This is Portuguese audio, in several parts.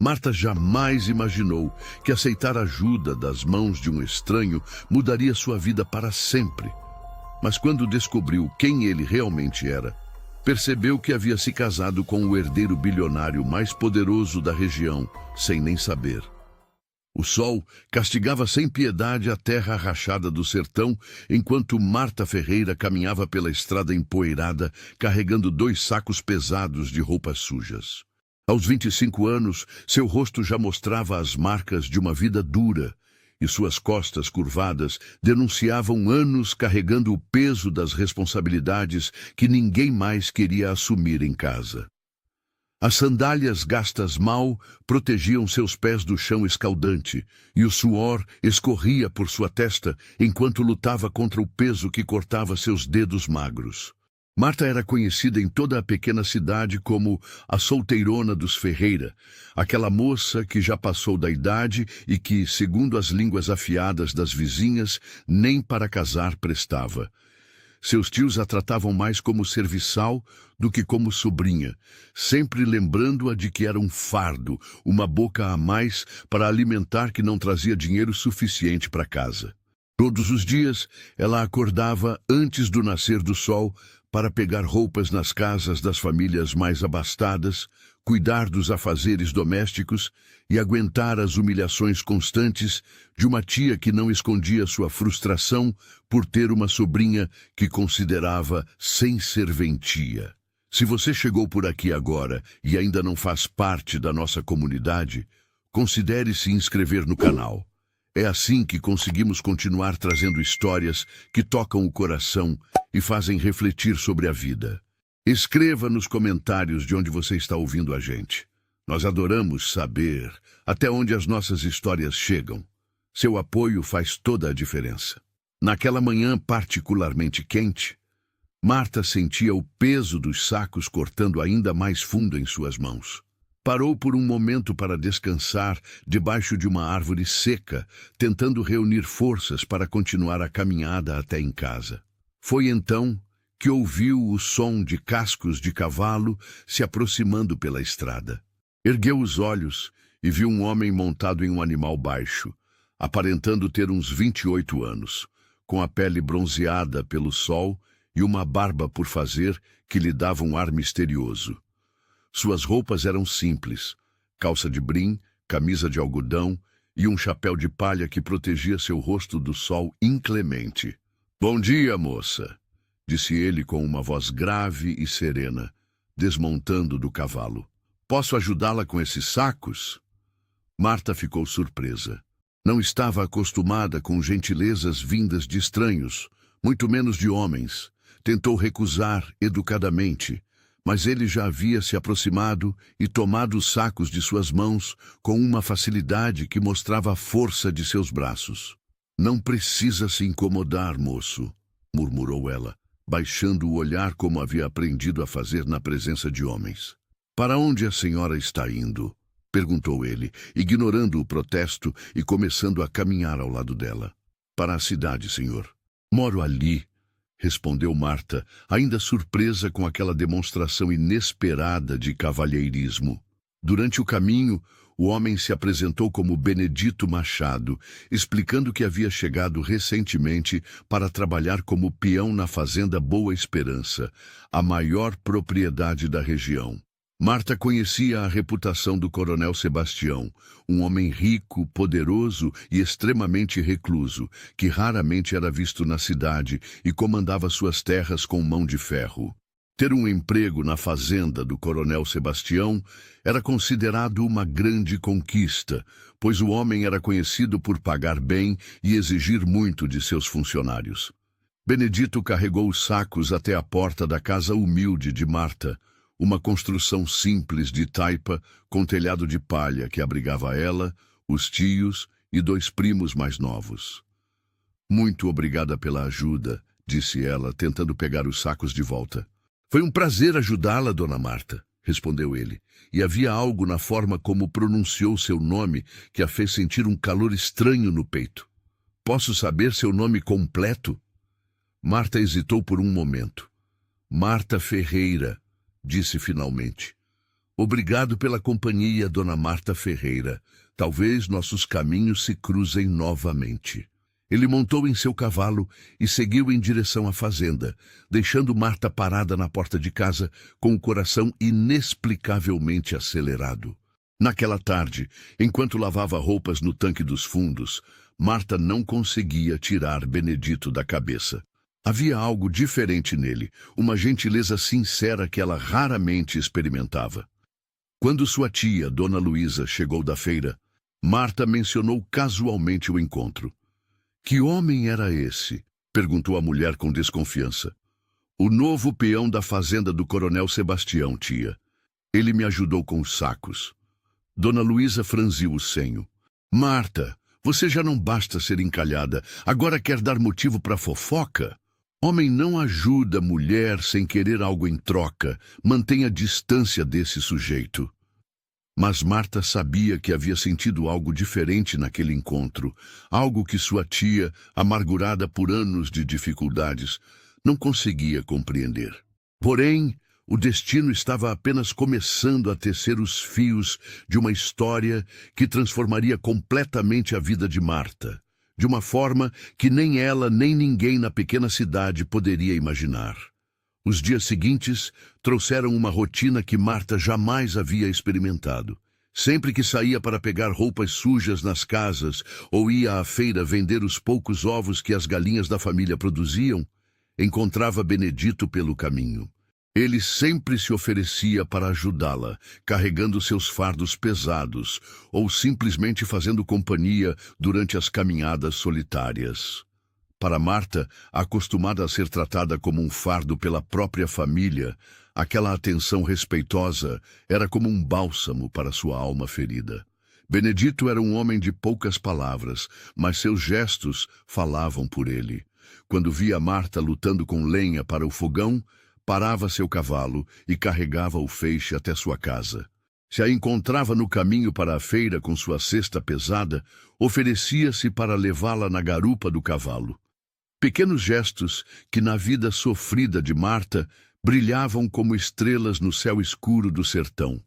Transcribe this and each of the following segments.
Marta jamais imaginou que aceitar ajuda das mãos de um estranho mudaria sua vida para sempre. Mas quando descobriu quem ele realmente era, percebeu que havia se casado com o herdeiro bilionário mais poderoso da região, sem nem saber. O sol castigava sem piedade a terra rachada do sertão, enquanto Marta Ferreira caminhava pela estrada empoeirada, carregando 2 sacos pesados de roupas sujas. Aos 25 anos, seu rosto já mostrava as marcas de uma vida dura, e suas costas curvadas denunciavam anos carregando o peso das responsabilidades que ninguém mais queria assumir em casa. As sandálias gastas mal protegiam seus pés do chão escaldante, e o suor escorria por sua testa enquanto lutava contra o peso que cortava seus dedos magros. Marta era conhecida em toda a pequena cidade como a solteirona dos Ferreira, aquela moça que já passou da idade e que, segundo as línguas afiadas das vizinhas, nem para casar prestava. Seus tios a tratavam mais como serviçal do que como sobrinha, sempre lembrando-a de que era um fardo, uma boca a mais para alimentar que não trazia dinheiro suficiente para casa. Todos os dias, ela acordava antes do nascer do sol para pegar roupas nas casas das famílias mais abastadas, cuidar dos afazeres domésticos e aguentar as humilhações constantes de uma tia que não escondia sua frustração por ter uma sobrinha que considerava sem serventia. Se você chegou por aqui agora e ainda não faz parte da nossa comunidade, considere se inscrever no canal. É assim que conseguimos continuar trazendo histórias que tocam o coração e fazem refletir sobre a vida. Escreva nos comentários de onde você está ouvindo a gente. Nós adoramos saber até onde as nossas histórias chegam. Seu apoio faz toda a diferença. Naquela manhã particularmente quente, Marta sentia o peso dos sacos cortando ainda mais fundo em suas mãos. Parou por um momento para descansar debaixo de uma árvore seca, tentando reunir forças para continuar a caminhada até em casa. Foi então que ouviu o som de cascos de cavalo se aproximando pela estrada. Ergueu os olhos e viu um homem montado em um animal baixo, aparentando ter uns 28 anos, com a pele bronzeada pelo sol e uma barba por fazer que lhe dava um ar misterioso. Suas roupas eram simples, calça de brim, camisa de algodão e um chapéu de palha que protegia seu rosto do sol inclemente. "Bom dia, moça", disse ele com uma voz grave e serena, desmontando do cavalo. "Posso ajudá-la com esses sacos?" Marta ficou surpresa. Não estava acostumada com gentilezas vindas de estranhos, muito menos de homens. Tentou recusar educadamente, mas ele já havia se aproximado e tomado os sacos de suas mãos com uma facilidade que mostrava a força de seus braços. "Não precisa se incomodar, moço", murmurou ela, baixando o olhar como havia aprendido a fazer na presença de homens. "Para onde a senhora está indo?", perguntou ele, ignorando o protesto e começando a caminhar ao lado dela. "Para a cidade, senhor." "Moro ali", respondeu Marta, ainda surpresa com aquela demonstração inesperada de cavalheirismo. Durante o caminho, o homem se apresentou como Benedito Machado, explicando que havia chegado recentemente para trabalhar como peão na fazenda Boa Esperança, a maior propriedade da região. Marta conhecia a reputação do coronel Sebastião, um homem rico, poderoso e extremamente recluso, que raramente era visto na cidade e comandava suas terras com mão de ferro. Ter um emprego na fazenda do coronel Sebastião era considerado uma grande conquista, pois o homem era conhecido por pagar bem e exigir muito de seus funcionários. Benedito carregou os sacos até a porta da casa humilde de Marta, uma construção simples de taipa com telhado de palha que abrigava ela, os tios e 2 primos mais novos. "Muito obrigada pela ajuda", disse ela, tentando pegar os sacos de volta. "Foi um prazer ajudá-la, dona Marta", respondeu ele, e havia algo na forma como pronunciou seu nome que a fez sentir um calor estranho no peito. "Posso saber seu nome completo?" Marta hesitou por um momento. "Marta Ferreira", disse finalmente. Obrigado pela companhia, Dona Marta Ferreira. Talvez nossos caminhos se cruzem novamente. Ele montou em seu cavalo e seguiu em direção à fazenda, deixando Marta parada na porta de casa com o coração inexplicavelmente acelerado. Naquela tarde, enquanto lavava roupas no tanque dos fundos, Marta não conseguia tirar Benedito da cabeça. Havia algo diferente nele, uma gentileza sincera que ela raramente experimentava. Quando sua tia, Dona Luísa, chegou da feira, Marta mencionou casualmente o encontro. Que homem era esse? Perguntou a mulher com desconfiança. O novo peão da fazenda do Coronel Sebastião, tia. Ele me ajudou com os sacos. Dona Luísa franziu o senho. Marta, você já não basta ser encalhada, agora quer dar motivo para fofoca? Homem não ajuda mulher sem querer algo em troca. Mantenha distância desse sujeito. Mas Marta sabia que havia sentido algo diferente naquele encontro, algo que sua tia, amargurada por anos de dificuldades, não conseguia compreender. Porém, o destino estava apenas começando a tecer os fios de uma história que transformaria completamente a vida de Marta, de uma forma que nem ela nem ninguém na pequena cidade poderia imaginar. Os dias seguintes trouxeram uma rotina que Marta jamais havia experimentado. Sempre que saía para pegar roupas sujas nas casas ou ia à feira vender os poucos ovos que as galinhas da família produziam, encontrava Benedito pelo caminho. Ele sempre se oferecia para ajudá-la, carregando seus fardos pesados ou simplesmente fazendo companhia durante as caminhadas solitárias. Para Marta, acostumada a ser tratada como um fardo pela própria família, aquela atenção respeitosa era como um bálsamo para sua alma ferida. Benedito era um homem de poucas palavras, mas seus gestos falavam por ele. Quando via Marta lutando com lenha para o fogão, parava seu cavalo e carregava o feixe até sua casa. Se a encontrava no caminho para a feira com sua cesta pesada, oferecia-se para levá-la na garupa do cavalo. Pequenos gestos que na vida sofrida de Marta brilhavam como estrelas no céu escuro do sertão.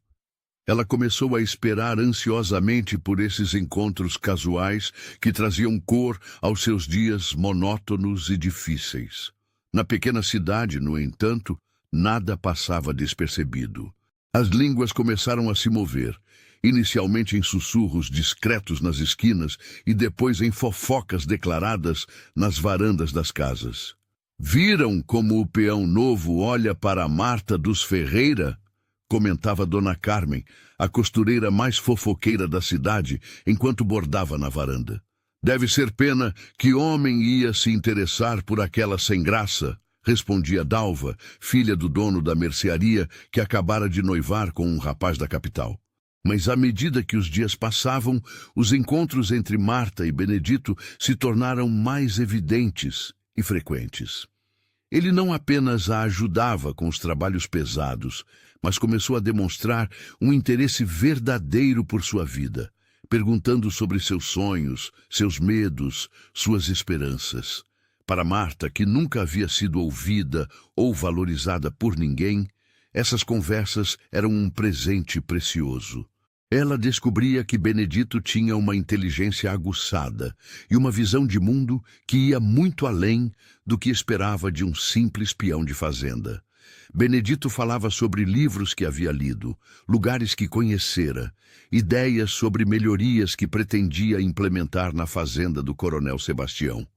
Ela começou a esperar ansiosamente por esses encontros casuais que traziam cor aos seus dias monótonos e difíceis. Na pequena cidade, no entanto, nada passava despercebido. As línguas começaram a se mover, inicialmente em sussurros discretos nas esquinas e depois em fofocas declaradas nas varandas das casas. Viram como o peão novo olha para a Marta dos Ferreira? Comentava Dona Carmen, a costureira mais fofoqueira da cidade, enquanto bordava na varanda. Deve ser pena que homem ia se interessar por aquela sem graça, respondia Dalva, filha do dono da mercearia que acabara de noivar com um rapaz da capital. Mas à medida que os dias passavam, os encontros entre Marta e Benedito se tornaram mais evidentes e frequentes. Ele não apenas a ajudava com os trabalhos pesados, mas começou a demonstrar um interesse verdadeiro por sua vida, perguntando sobre seus sonhos, seus medos, suas esperanças. Para Marta, que nunca havia sido ouvida ou valorizada por ninguém, essas conversas eram um presente precioso. Ela descobria que Benedito tinha uma inteligência aguçada e uma visão de mundo que ia muito além do que esperava de um simples peão de fazenda. Benedito falava sobre livros que havia lido, lugares que conhecera, ideias sobre melhorias que pretendia implementar na fazenda do Coronel Sebastião.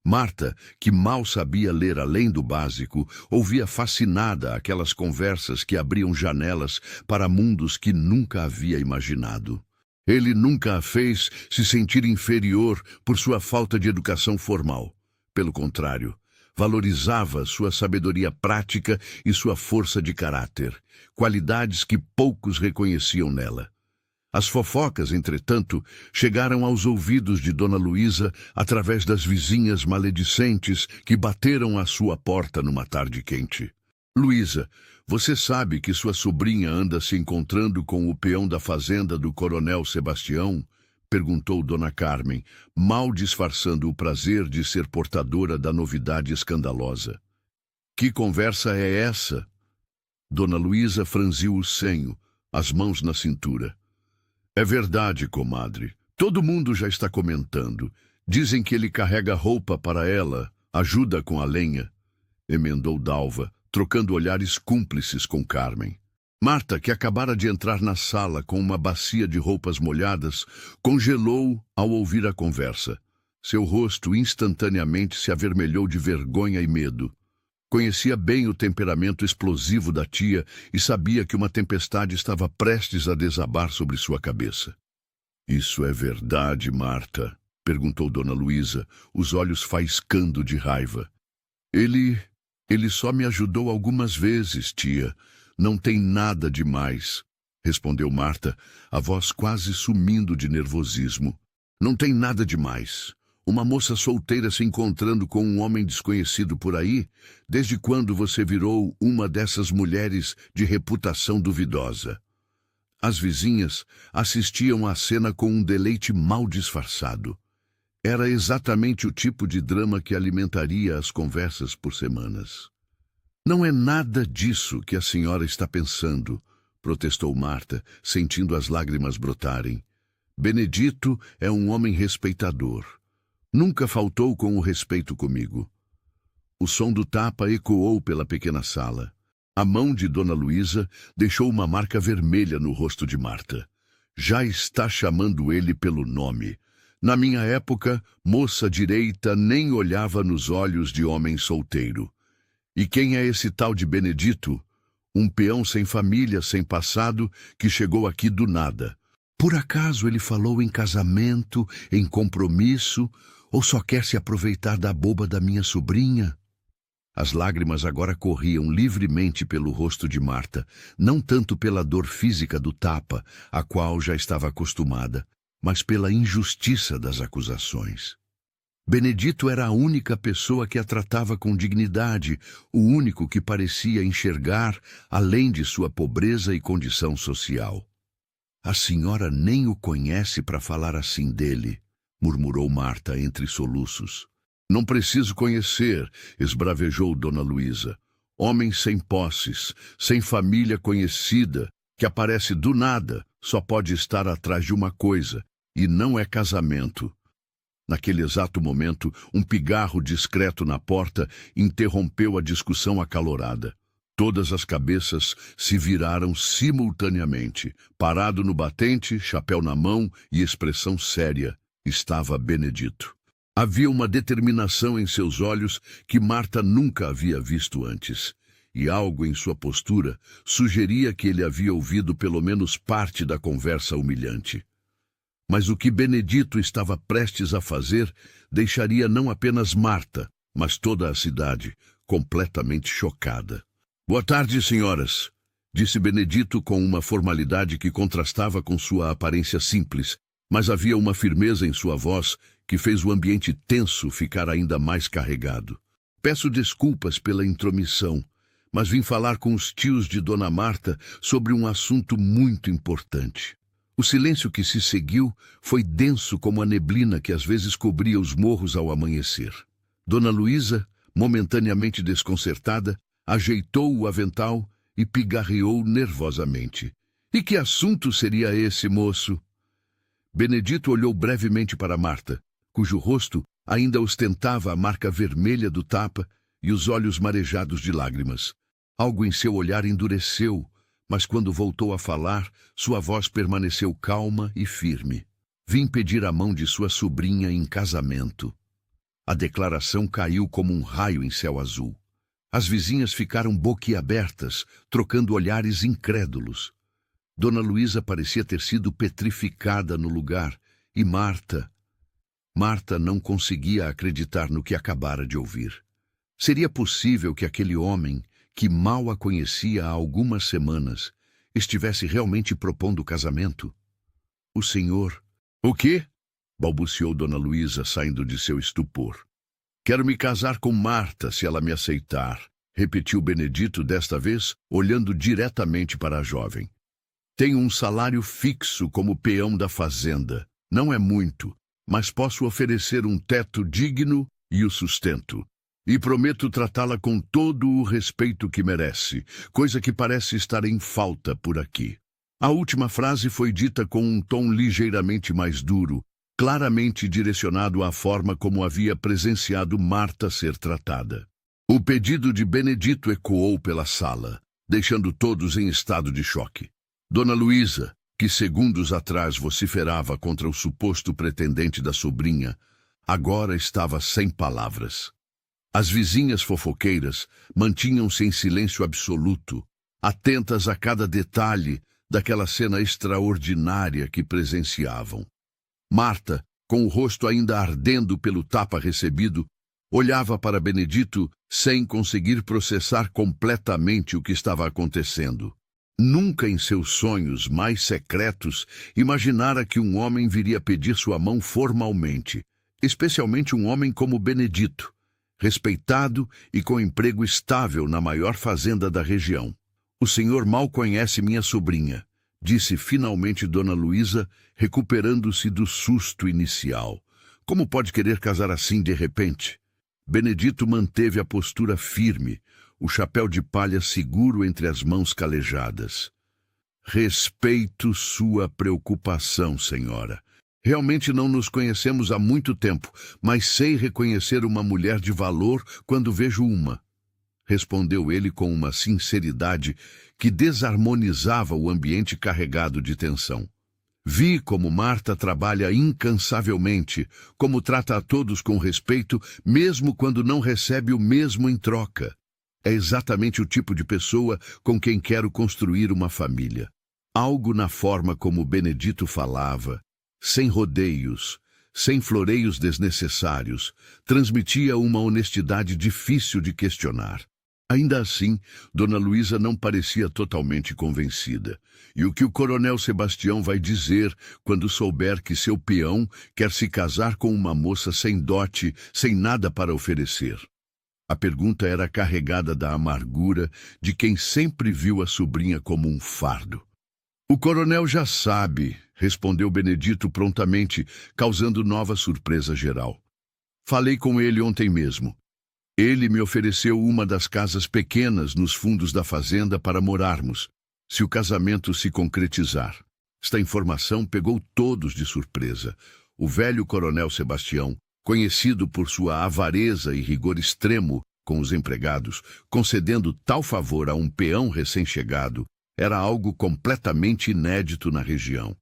Marta, que mal sabia ler além do básico, ouvia fascinada aquelas conversas que abriam janelas para mundos que nunca havia imaginado. Ele nunca a fez se sentir inferior por sua falta de educação formal. Pelo contrário, valorizava sua sabedoria prática e sua força de caráter, qualidades que poucos reconheciam nela. As fofocas, entretanto, chegaram aos ouvidos de Dona Luísa através das vizinhas maledicentes que bateram à sua porta numa tarde quente. Luísa, você sabe que sua sobrinha anda se encontrando com o peão da fazenda do Coronel Sebastião? Perguntou Dona Carmen, mal disfarçando o prazer de ser portadora da novidade escandalosa. Que conversa é essa? Dona Luísa franziu o senho. as mãos na cintura. É verdade, comadre. Todo mundo já está comentando. Dizem que ele carrega roupa para ela, ajuda com a lenha. Emendou Dalva, trocando olhares cúmplices com Carmen. Marta, que acabara de entrar na sala com uma bacia de roupas molhadas, congelou ao ouvir a conversa. Seu rosto instantaneamente se avermelhou de vergonha e medo. Conhecia bem o temperamento explosivo da tia e sabia que uma tempestade estava prestes a desabar sobre sua cabeça. "Isso é verdade, Marta?" perguntou Dona Luísa, os olhos faiscando de raiva. Ele só me ajudou algumas vezes, tia. Não tem nada demais", respondeu Marta, a voz quase sumindo de nervosismo. "Não tem nada demais. Uma moça solteira se encontrando com um homem desconhecido por aí? Desde quando você virou uma dessas mulheres de reputação duvidosa?" As vizinhas assistiam à cena com um deleite mal disfarçado. Era exatamente o tipo de drama que alimentaria as conversas por semanas. "Não é nada disso que a senhora está pensando", protestou Marta, sentindo as lágrimas brotarem. "Benedito é um homem respeitador. Nunca faltou com o respeito comigo." O som do tapa ecoou pela pequena sala. A mão de Dona Luísa deixou uma marca vermelha no rosto de Marta. "Já está chamando ele pelo nome. Na minha época, moça direita nem olhava nos olhos de homem solteiro. E quem é esse tal de Benedito? Um peão sem família, sem passado, que chegou aqui do nada. Por acaso ele falou em casamento, em compromisso, ou só quer se aproveitar da boba da minha sobrinha?" As lágrimas agora corriam livremente pelo rosto de Marta, não tanto pela dor física do tapa, a qual já estava acostumada, mas pela injustiça das acusações. Benedito era a única pessoa que a tratava com dignidade, o único que parecia enxergar além de sua pobreza e condição social. "A senhora nem o conhece para falar assim dele", murmurou Marta entre soluços. "Não preciso conhecer", esbravejou Dona Luísa. "Homem sem posses, sem família conhecida, que aparece do nada, só pode estar atrás de uma coisa, e não é casamento." Naquele exato momento, um pigarro discreto na porta interrompeu a discussão acalorada. Todas as cabeças se viraram simultaneamente. Parado no batente, chapéu na mão e expressão séria, estava Benedito. Havia uma determinação em seus olhos que Marta nunca havia visto antes, e algo em sua postura sugeria que ele havia ouvido pelo menos parte da conversa humilhante. Mas o que Benedito estava prestes a fazer deixaria não apenas Marta, mas toda a cidade completamente chocada. "Boa tarde, senhoras", disse Benedito com uma formalidade que contrastava com sua aparência simples, mas havia uma firmeza em sua voz que fez o ambiente tenso ficar ainda mais carregado. "Peço desculpas pela intromissão, mas vim falar com os tios de Dona Marta sobre um assunto muito importante." O silêncio que se seguiu foi denso como a neblina que às vezes cobria os morros ao amanhecer. Dona Luísa, momentaneamente desconcertada, ajeitou o avental e pigarreou nervosamente. "E que assunto seria esse, moço?" Benedito olhou brevemente para Marta, cujo rosto ainda ostentava a marca vermelha do tapa e os olhos marejados de lágrimas. Algo em seu olhar endureceu, mas quando voltou a falar, sua voz permaneceu calma e firme. "Vim pedir a mão de sua sobrinha em casamento." A declaração caiu como um raio em céu azul. As vizinhas ficaram boquiabertas, trocando olhares incrédulos. Dona Luísa parecia ter sido petrificada no lugar, e Marta não conseguia acreditar no que acabara de ouvir. Seria possível que aquele homem, que mal a conhecia há algumas semanas, estivesse realmente propondo o casamento? "O senhor..." "O quê?" balbuciou Dona Luísa, saindo de seu estupor. "Quero me casar com Marta, se ela me aceitar", repetiu Benedito desta vez, olhando diretamente para a jovem. "Tenho um salário fixo como peão da fazenda. Não é muito, mas posso oferecer um teto digno e o sustento. E prometo tratá-la com todo o respeito que merece, coisa que parece estar em falta por aqui." A última frase foi dita com um tom ligeiramente mais duro, claramente direcionado à forma como havia presenciado Marta ser tratada. O pedido de Benedito ecoou pela sala, deixando todos em estado de choque. Dona Luísa, que segundos atrás vociferava contra o suposto pretendente da sobrinha, agora estava sem palavras. As vizinhas fofoqueiras mantinham-se em silêncio absoluto, atentas a cada detalhe daquela cena extraordinária que presenciavam. Marta, com o rosto ainda ardendo pelo tapa recebido, olhava para Benedito sem conseguir processar completamente o que estava acontecendo. Nunca em seus sonhos mais secretos imaginara que um homem viria pedir sua mão formalmente, especialmente um homem como Benedito, respeitado e com emprego estável na maior fazenda da região. "O senhor mal conhece minha sobrinha", disse finalmente Dona Luísa, recuperando-se do susto inicial. "Como pode querer casar assim de repente?" Benedito manteve a postura firme, o chapéu de palha seguro entre as mãos calejadas. "Respeito sua preocupação, senhora. Realmente não nos conhecemos há muito tempo, mas sei reconhecer uma mulher de valor quando vejo uma", respondeu ele com uma sinceridade que desarmonizava o ambiente carregado de tensão. "Vi como Marta trabalha incansavelmente, como trata a todos com respeito, mesmo quando não recebe o mesmo em troca. É exatamente o tipo de pessoa com quem quero construir uma família." Algo na forma como Benedito falava, sem rodeios, sem floreios desnecessários, transmitia uma honestidade difícil de questionar. Ainda assim, Dona Luísa não parecia totalmente convencida. E o que o coronel Sebastião vai dizer quando souber que seu peão quer se casar com uma moça sem dote, sem nada para oferecer? A pergunta era carregada da amargura de quem sempre viu a sobrinha como um fardo. "O coronel já sabe", respondeu Benedito prontamente, causando nova surpresa geral. "Falei com ele ontem mesmo. Ele me ofereceu uma das casas pequenas nos fundos da fazenda para morarmos, se o casamento se concretizar." Esta informação pegou todos de surpresa. O velho coronel Sebastião, conhecido por sua avareza e rigor extremo com os empregados, concedendo tal favor a um peão recém-chegado, era algo completamente inédito na região.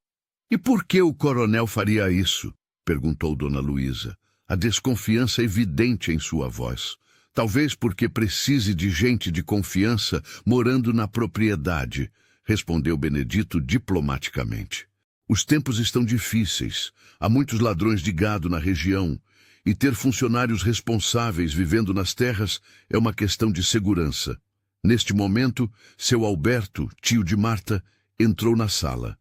"E por que o coronel faria isso?" perguntou Dona Luísa, a desconfiança evidente em sua voz. "Talvez porque precise de gente de confiança morando na propriedade", respondeu Benedito diplomaticamente. "Os tempos estão difíceis, há muitos ladrões de gado na região, e ter funcionários responsáveis vivendo nas terras é uma questão de segurança." Neste momento, seu Alberto, tio de Marta, entrou na sala.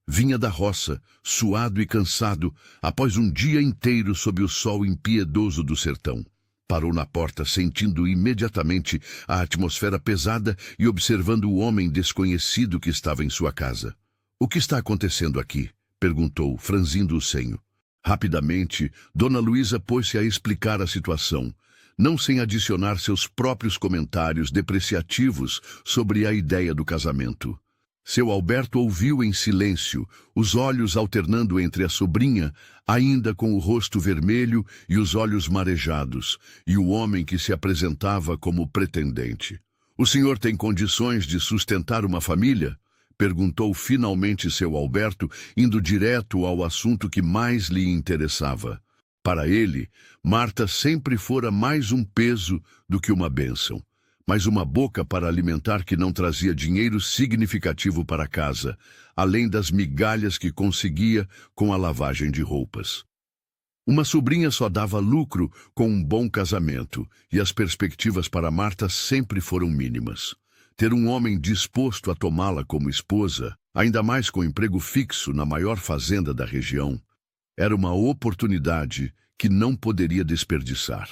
Vinha da roça, suado e cansado, após um dia inteiro sob o sol impiedoso do sertão. Parou na porta, sentindo imediatamente a atmosfera pesada e observando o homem desconhecido que estava em sua casa. "O que está acontecendo aqui?" perguntou, franzindo o senho. Rapidamente, Dona Luísa pôs-se a explicar a situação, não sem adicionar seus próprios comentários depreciativos sobre a ideia do casamento. Seu Alberto ouviu em silêncio, os olhos alternando entre a sobrinha, ainda com o rosto vermelho e os olhos marejados, e o homem que se apresentava como pretendente. "O senhor tem condições de sustentar uma família?" perguntou finalmente seu Alberto, indo direto ao assunto que mais lhe interessava. Para ele, Marta sempre fora mais um peso do que uma bênção, mas uma boca para alimentar que não trazia dinheiro significativo para casa, além das migalhas que conseguia com a lavagem de roupas. Uma sobrinha só dava lucro com um bom casamento, e as perspectivas para Marta sempre foram mínimas. Ter um homem disposto a tomá-la como esposa, ainda mais com emprego fixo na maior fazenda da região, era uma oportunidade que não poderia desperdiçar.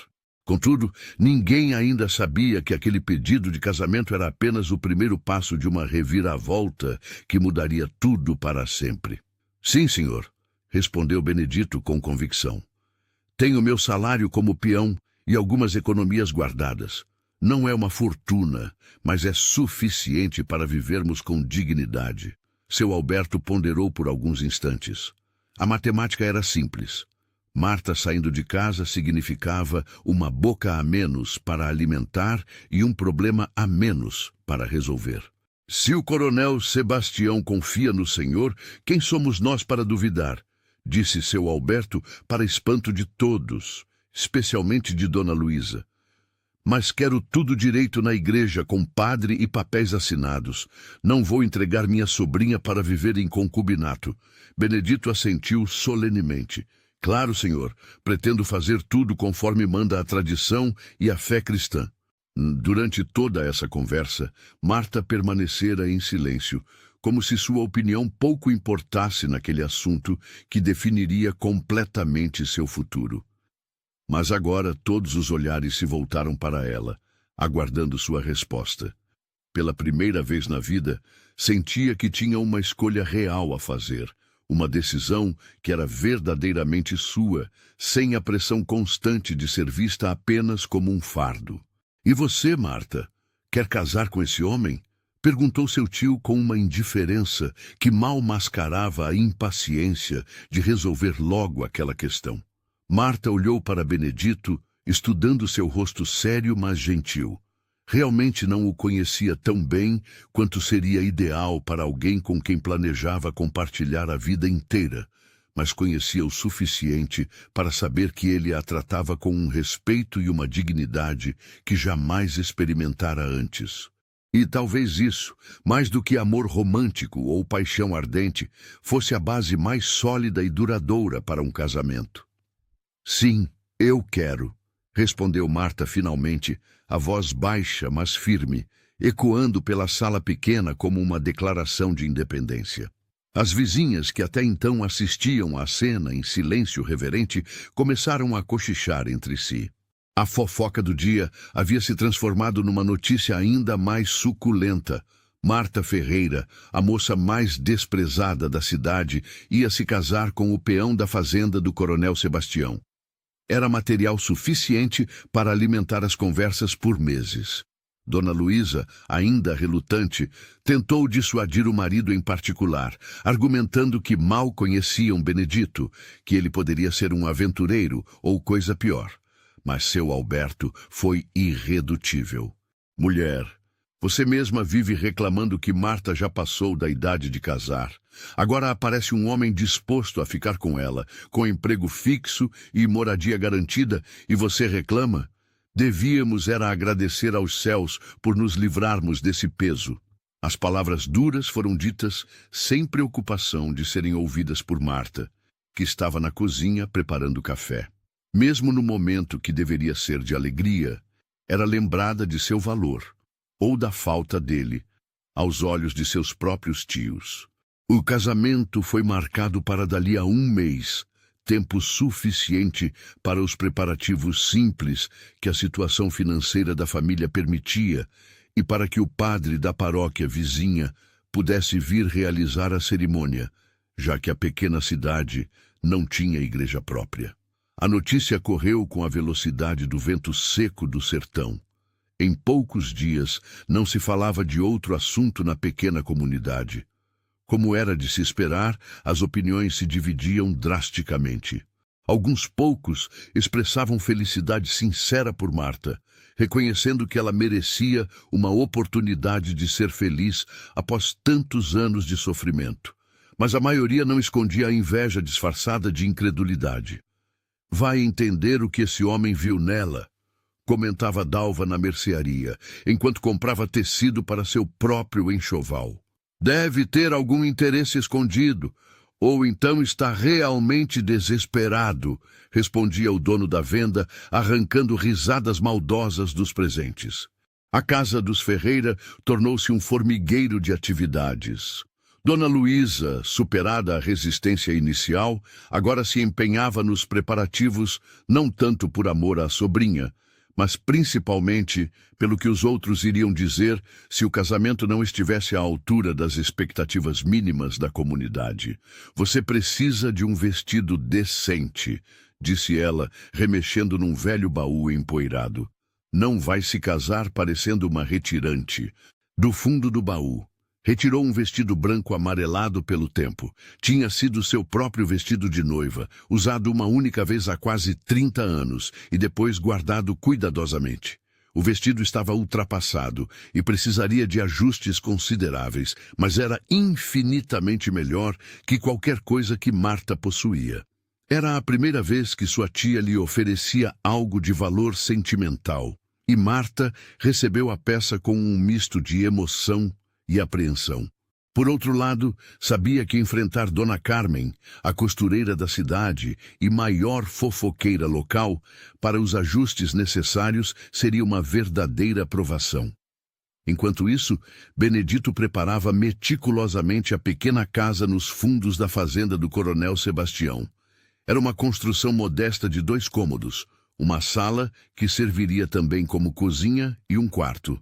Contudo, ninguém ainda sabia que aquele pedido de casamento era apenas o primeiro passo de uma reviravolta que mudaria tudo para sempre. "Sim, senhor", respondeu Benedito com convicção. "Tenho meu salário como peão e algumas economias guardadas. Não é uma fortuna, mas é suficiente para vivermos com dignidade. Seu Alberto ponderou por alguns instantes. A matemática era simples. Marta saindo de casa significava uma boca a menos para alimentar e um problema a menos para resolver. Se o coronel Sebastião confia no Senhor, quem somos nós para duvidar? Disse seu Alberto para espanto de todos, especialmente de Dona Luísa. Mas quero tudo direito na igreja, com padre e papéis assinados. Não vou entregar minha sobrinha para viver em concubinato. Benedito assentiu solenemente. Claro, senhor, pretendo fazer tudo conforme manda a tradição e a fé cristã. Durante toda essa conversa, Marta permanecera em silêncio, como se sua opinião pouco importasse naquele assunto que definiria completamente seu futuro. Mas agora todos os olhares se voltaram para ela, aguardando sua resposta. Pela primeira vez na vida, sentia que tinha uma escolha real a fazer, uma decisão que era verdadeiramente sua, sem a pressão constante de ser vista apenas como um fardo. E você, Marta, quer casar com esse homem? Perguntou seu tio com uma indiferença que mal mascarava a impaciência de resolver logo aquela questão. Marta olhou para Benedito, estudando seu rosto sério, mas gentil. Realmente não o conhecia tão bem quanto seria ideal para alguém com quem planejava compartilhar a vida inteira, mas conhecia o suficiente para saber que ele a tratava com um respeito e uma dignidade que jamais experimentara antes. E talvez isso, mais do que amor romântico ou paixão ardente, fosse a base mais sólida e duradoura para um casamento. Sim, eu quero, respondeu Marta finalmente, a voz baixa, mas firme, ecoando pela sala pequena como uma declaração de independência. As vizinhas, que até então assistiam à cena em silêncio reverente, começaram a cochichar entre si. A fofoca do dia havia se transformado numa notícia ainda mais suculenta. Marta Ferreira, a moça mais desprezada da cidade, ia se casar com o peão da fazenda do coronel Sebastião. Era material suficiente para alimentar as conversas por meses. Dona Luísa, ainda relutante, tentou dissuadir o marido em particular, argumentando que mal conheciam Benedito, que ele poderia ser um aventureiro ou coisa pior. Mas seu Alberto foi irredutível. Mulher, você mesma vive reclamando que Marta já passou da idade de casar. Agora aparece um homem disposto a ficar com ela, com emprego fixo e moradia garantida, e você reclama? Devíamos era agradecer aos céus por nos livrarmos desse peso. As palavras duras foram ditas sem preocupação de serem ouvidas por Marta, que estava na cozinha preparando café. Mesmo no momento que deveria ser de alegria, era lembrada de seu valor, ou da falta dele, aos olhos de seus próprios tios. O casamento foi marcado para dali a 1 mês, tempo suficiente para os preparativos simples que a situação financeira da família permitia e para que o padre da paróquia vizinha pudesse vir realizar a cerimônia, já que a pequena cidade não tinha igreja própria. A notícia correu com a velocidade do vento seco do sertão. Em poucos dias não se falava de outro assunto na pequena comunidade. Como era de se esperar, as opiniões se dividiam drasticamente. Alguns poucos expressavam felicidade sincera por Marta, reconhecendo que ela merecia uma oportunidade de ser feliz após tantos anos de sofrimento. Mas a maioria não escondia a inveja disfarçada de incredulidade. Vai entender o que esse homem viu nela, comentava Dalva na mercearia, enquanto comprava tecido para seu próprio enxoval. Deve ter algum interesse escondido, ou então está realmente desesperado, respondia o dono da venda, arrancando risadas maldosas dos presentes. A casa dos Ferreira tornou-se um formigueiro de atividades. Dona Luísa, superada a resistência inicial, agora se empenhava nos preparativos, não tanto por amor à sobrinha, mas principalmente pelo que os outros iriam dizer se o casamento não estivesse à altura das expectativas mínimas da comunidade. Você precisa de um vestido decente, disse ela, remexendo num velho baú empoeirado. Não vai se casar parecendo uma retirante. Do fundo do baú, Retirou um vestido branco amarelado pelo tempo. Tinha sido seu próprio vestido de noiva, usado uma única vez há quase 30 anos e depois guardado cuidadosamente. O vestido estava ultrapassado e precisaria de ajustes consideráveis, mas era infinitamente melhor que qualquer coisa que Marta possuía. Era a primeira vez que sua tia lhe oferecia algo de valor sentimental, e Marta recebeu a peça com um misto de emoção e apreensão. Por outro lado, sabia que enfrentar Dona Carmen, a costureira da cidade e maior fofoqueira local, para os ajustes necessários seria uma verdadeira provação. Enquanto isso, Benedito preparava meticulosamente a pequena casa nos fundos da fazenda do Coronel Sebastião. Era uma construção modesta de 2 cômodos, uma sala que serviria também como cozinha e um quarto.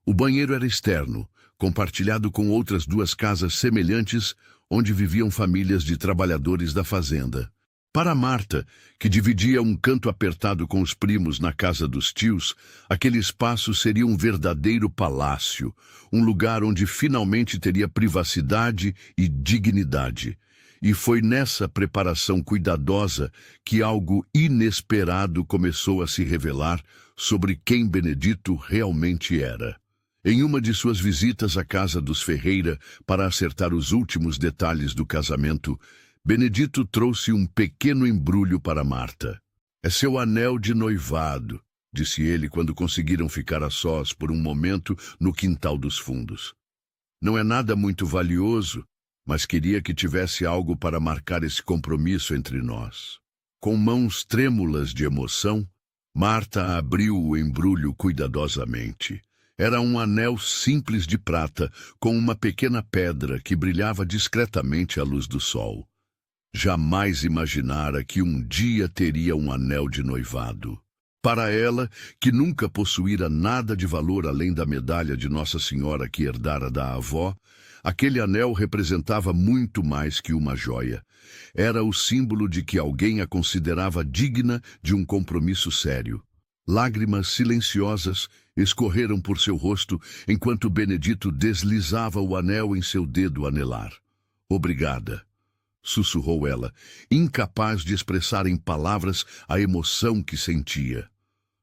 O banheiro era externo, compartilhado com outras 2 casas semelhantes, onde viviam famílias de trabalhadores da fazenda. Para Marta, que dividia um canto apertado com os primos na casa dos tios, aquele espaço seria um verdadeiro palácio, um lugar onde finalmente teria privacidade e dignidade. E foi nessa preparação cuidadosa que algo inesperado começou a se revelar sobre quem Benedito realmente era. Em uma de suas visitas à casa dos Ferreira para acertar os últimos detalhes do casamento, Benedito trouxe um pequeno embrulho para Marta. "É seu anel de noivado", disse ele quando conseguiram ficar a sós por um momento no quintal dos fundos. "Não é nada muito valioso, mas queria que tivesse algo para marcar esse compromisso entre nós." Com mãos trêmulas de emoção, Marta abriu o embrulho cuidadosamente. Era um anel simples de prata, com uma pequena pedra que brilhava discretamente à luz do sol. Jamais imaginara que um dia teria um anel de noivado. Para ela, que nunca possuíra nada de valor além da medalha de Nossa Senhora que herdara da avó, aquele anel representava muito mais que uma joia. Era o símbolo de que alguém a considerava digna de um compromisso sério. Lágrimas silenciosas escorreram por seu rosto enquanto Benedito deslizava o anel em seu dedo anelar. "Obrigada", sussurrou ela, incapaz de expressar em palavras a emoção que sentia.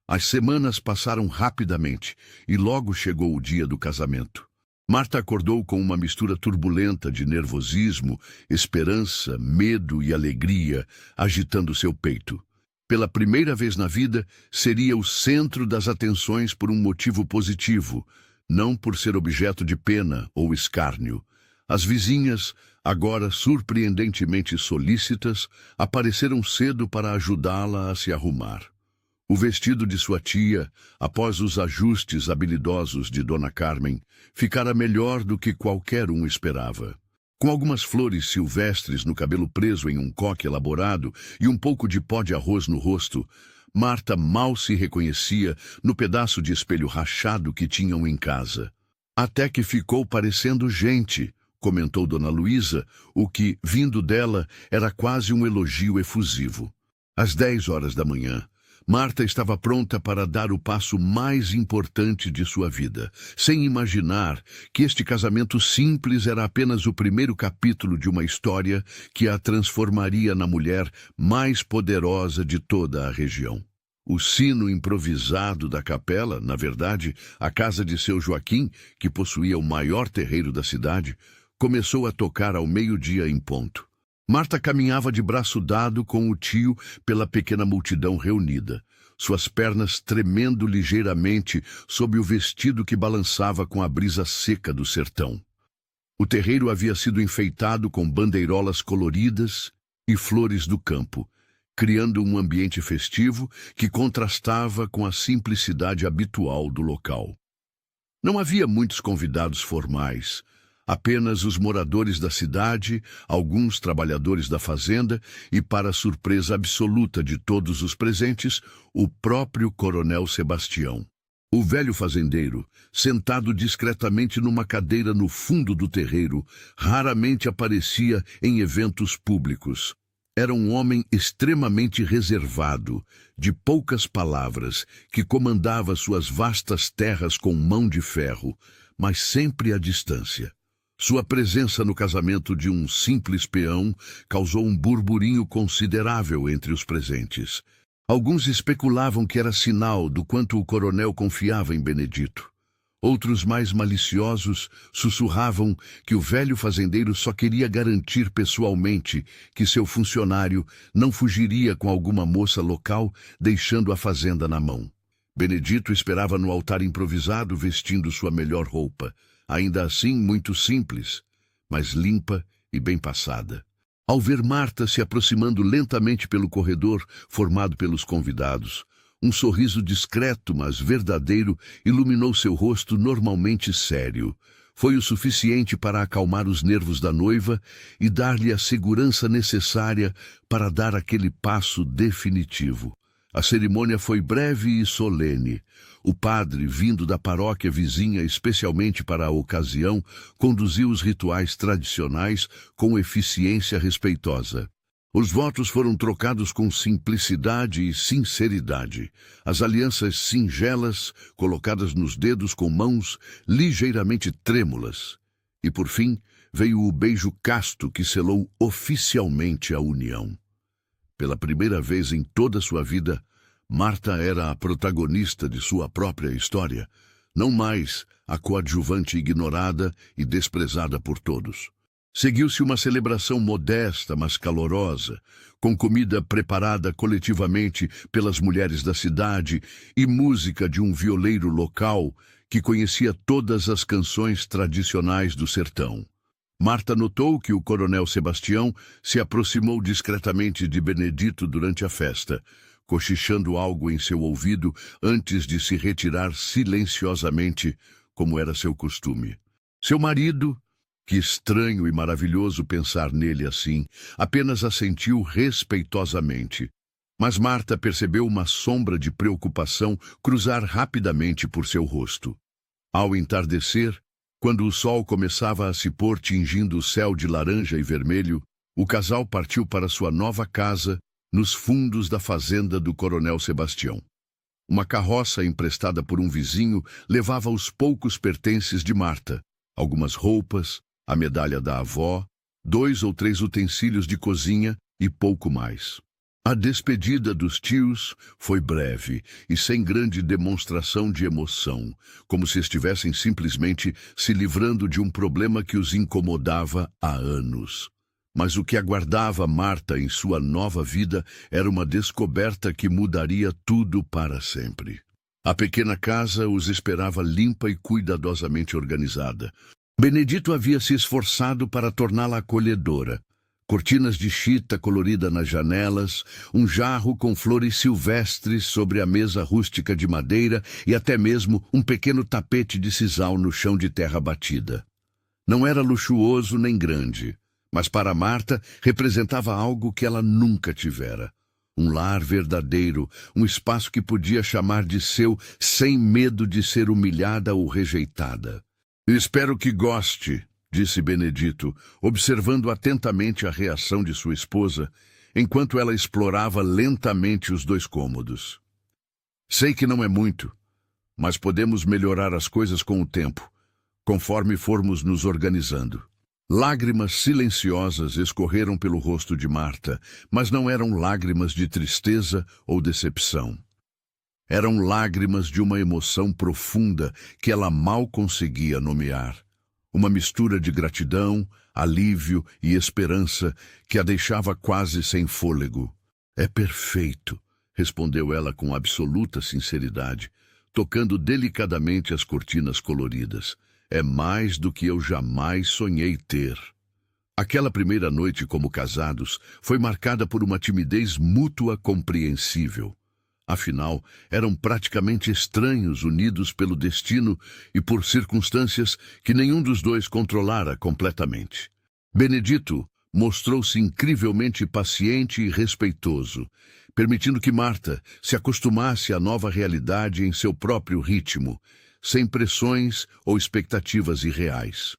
As semanas passaram rapidamente e logo chegou o dia do casamento. Marta acordou com uma mistura turbulenta de nervosismo, esperança, medo e alegria agitando seu peito. Pela primeira vez na vida, seria o centro das atenções por um motivo positivo, não por ser objeto de pena ou escárnio. As vizinhas, agora surpreendentemente solícitas, apareceram cedo para ajudá-la a se arrumar. O vestido de sua tia, após os ajustes habilidosos de Dona Carmen, ficara melhor do que qualquer um esperava. Com algumas flores silvestres no cabelo preso em um coque elaborado e um pouco de pó de arroz no rosto, Marta mal se reconhecia no pedaço de espelho rachado que tinham em casa. "Até que ficou parecendo gente", comentou Dona Luísa, o que, vindo dela, era quase um elogio efusivo. Às 10 horas da manhã, Marta estava pronta para dar o passo mais importante de sua vida, sem imaginar que este casamento simples era apenas o primeiro capítulo de uma história que a transformaria na mulher mais poderosa de toda a região. O sino improvisado da capela, na verdade, a casa de seu Joaquim, que possuía o maior terreiro da cidade, começou a tocar ao 12:00 em ponto. Marta caminhava de braço dado com o tio pela pequena multidão reunida, suas pernas tremendo ligeiramente sob o vestido que balançava com a brisa seca do sertão. O terreiro havia sido enfeitado com bandeirolas coloridas e flores do campo, criando um ambiente festivo que contrastava com a simplicidade habitual do local. Não havia muitos convidados formais, apenas os moradores da cidade, alguns trabalhadores da fazenda e, para surpresa absoluta de todos os presentes, o próprio Coronel Sebastião. O velho fazendeiro, sentado discretamente numa cadeira no fundo do terreiro, raramente aparecia em eventos públicos. Era um homem extremamente reservado, de poucas palavras, que comandava suas vastas terras com mão de ferro, mas sempre à distância. Sua presença no casamento de um simples peão causou um burburinho considerável entre os presentes. Alguns especulavam que era sinal do quanto o coronel confiava em Benedito. Outros, mais maliciosos, sussurravam que o velho fazendeiro só queria garantir pessoalmente que seu funcionário não fugiria com alguma moça local, deixando a fazenda na mão. Benedito esperava no altar improvisado, vestindo sua melhor roupa, ainda assim muito simples, mas limpa e bem passada. Ao ver Marta se aproximando lentamente pelo corredor formado pelos convidados, um sorriso discreto, mas verdadeiro, iluminou seu rosto normalmente sério. Foi o suficiente para acalmar os nervos da noiva e dar-lhe a segurança necessária para dar aquele passo definitivo. A cerimônia foi breve e solene. O padre, vindo da paróquia vizinha especialmente para a ocasião, conduziu os rituais tradicionais com eficiência respeitosa. Os votos foram trocados com simplicidade e sinceridade. As alianças singelas, colocadas nos dedos com mãos ligeiramente trêmulas. E, por fim, veio o beijo casto que selou oficialmente a união. Pela primeira vez em toda sua vida, Marta era a protagonista de sua própria história, não mais a coadjuvante ignorada e desprezada por todos. Seguiu-se uma celebração modesta, mas calorosa, com comida preparada coletivamente pelas mulheres da cidade e música de um violeiro local que conhecia todas as canções tradicionais do sertão. Marta notou que o coronel Sebastião se aproximou discretamente de Benedito durante a festa, cochichando algo em seu ouvido antes de se retirar silenciosamente, como era seu costume. Seu marido, que estranho e maravilhoso pensar nele assim, apenas assentiu respeitosamente. Mas Marta percebeu uma sombra de preocupação cruzar rapidamente por seu rosto. Ao entardecer, quando o sol começava a se pôr tingindo o céu de laranja e vermelho, o casal partiu para sua nova casa, nos fundos da fazenda do coronel Sebastião. Uma carroça emprestada por um vizinho levava os poucos pertences de Marta, algumas roupas, a medalha da avó, 2 ou 3 utensílios de cozinha e pouco mais. A despedida dos tios foi breve e sem grande demonstração de emoção, como se estivessem simplesmente se livrando de um problema que os incomodava há anos. Mas o que aguardava Marta em sua nova vida era uma descoberta que mudaria tudo para sempre. A pequena casa os esperava limpa e cuidadosamente organizada. Benedito havia se esforçado para torná-la acolhedora. Cortinas de chita colorida nas janelas, um jarro com flores silvestres sobre a mesa rústica de madeira e até mesmo um pequeno tapete de sisal no chão de terra batida. Não era luxuoso nem grande, mas para Marta representava algo que ela nunca tivera. Um lar verdadeiro, um espaço que podia chamar de seu sem medo de ser humilhada ou rejeitada. «Espero que goste», disse Benedito, observando atentamente a reação de sua esposa, enquanto ela explorava lentamente os 2 cômodos. «Sei que não é muito, mas podemos melhorar as coisas com o tempo, conforme formos nos organizando». Lágrimas silenciosas escorreram pelo rosto de Marta, mas não eram lágrimas de tristeza ou decepção. Eram lágrimas de uma emoção profunda que ela mal conseguia nomear. Uma mistura de gratidão, alívio e esperança que a deixava quase sem fôlego. «É perfeito», respondeu ela com absoluta sinceridade, tocando delicadamente as cortinas coloridas. «É mais do que eu jamais sonhei ter». Aquela primeira noite como casados foi marcada por uma timidez mútua compreensível. Afinal, eram praticamente estranhos unidos pelo destino e por circunstâncias que nenhum dos dois controlara completamente. Benedito mostrou-se incrivelmente paciente e respeitoso, permitindo que Marta se acostumasse à nova realidade em seu próprio ritmo, sem pressões ou expectativas irreais.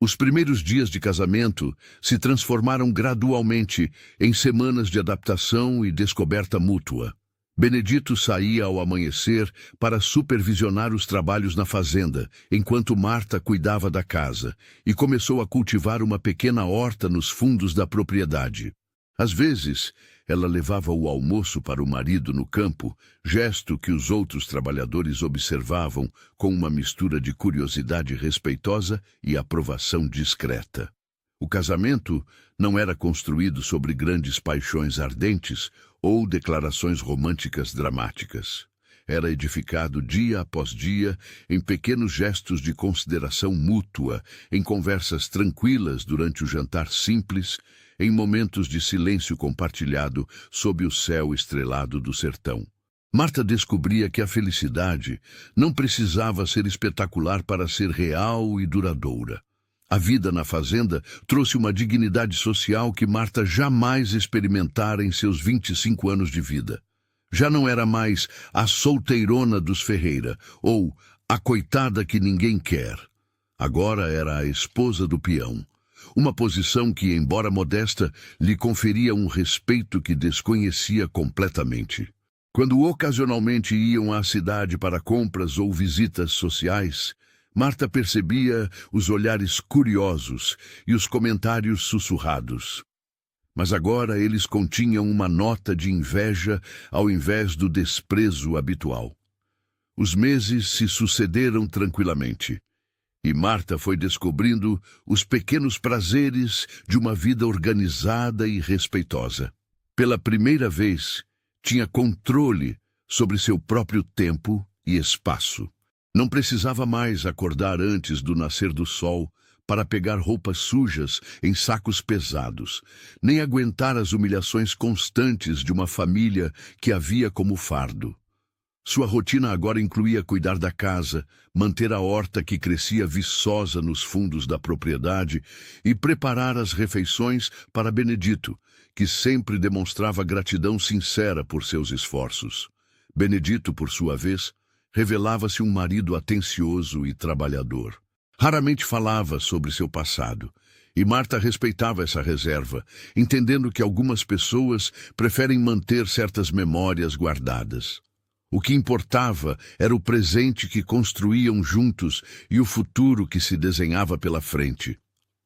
Os primeiros dias de casamento se transformaram gradualmente em semanas de adaptação e descoberta mútua. Benedito saía ao amanhecer para supervisionar os trabalhos na fazenda, enquanto Marta cuidava da casa, e começou a cultivar uma pequena horta nos fundos da propriedade. Às vezes, ela levava o almoço para o marido no campo, gesto que os outros trabalhadores observavam com uma mistura de curiosidade respeitosa e aprovação discreta. O casamento não era construído sobre grandes paixões ardentes ou declarações românticas dramáticas. Era edificado dia após dia em pequenos gestos de consideração mútua, em conversas tranquilas durante o jantar simples, em momentos de silêncio compartilhado sob o céu estrelado do sertão. Marta descobria que a felicidade não precisava ser espetacular para ser real e duradoura. A vida na fazenda trouxe uma dignidade social que Marta jamais experimentara em seus 25 anos de vida. Já não era mais a solteirona dos Ferreira, ou a coitada que ninguém quer. Agora era a esposa do peão. Uma posição que, embora modesta, lhe conferia um respeito que desconhecia completamente. Quando ocasionalmente iam à cidade para compras ou visitas sociais, Marta percebia os olhares curiosos e os comentários sussurrados. Mas agora eles continham uma nota de inveja ao invés do desprezo habitual. Os meses se sucederam tranquilamente, e Marta foi descobrindo os pequenos prazeres de uma vida organizada e respeitosa. Pela primeira vez, tinha controle sobre seu próprio tempo e espaço. Não precisava mais acordar antes do nascer do sol para pegar roupas sujas em sacos pesados, nem aguentar as humilhações constantes de uma família que a via como fardo. Sua rotina agora incluía cuidar da casa, manter a horta que crescia viçosa nos fundos da propriedade e preparar as refeições para Benedito, que sempre demonstrava gratidão sincera por seus esforços. Benedito, por sua vez, revelava-se um marido atencioso e trabalhador. Raramente falava sobre seu passado, e Marta respeitava essa reserva, entendendo que algumas pessoas preferem manter certas memórias guardadas. O que importava era o presente que construíam juntos e o futuro que se desenhava pela frente.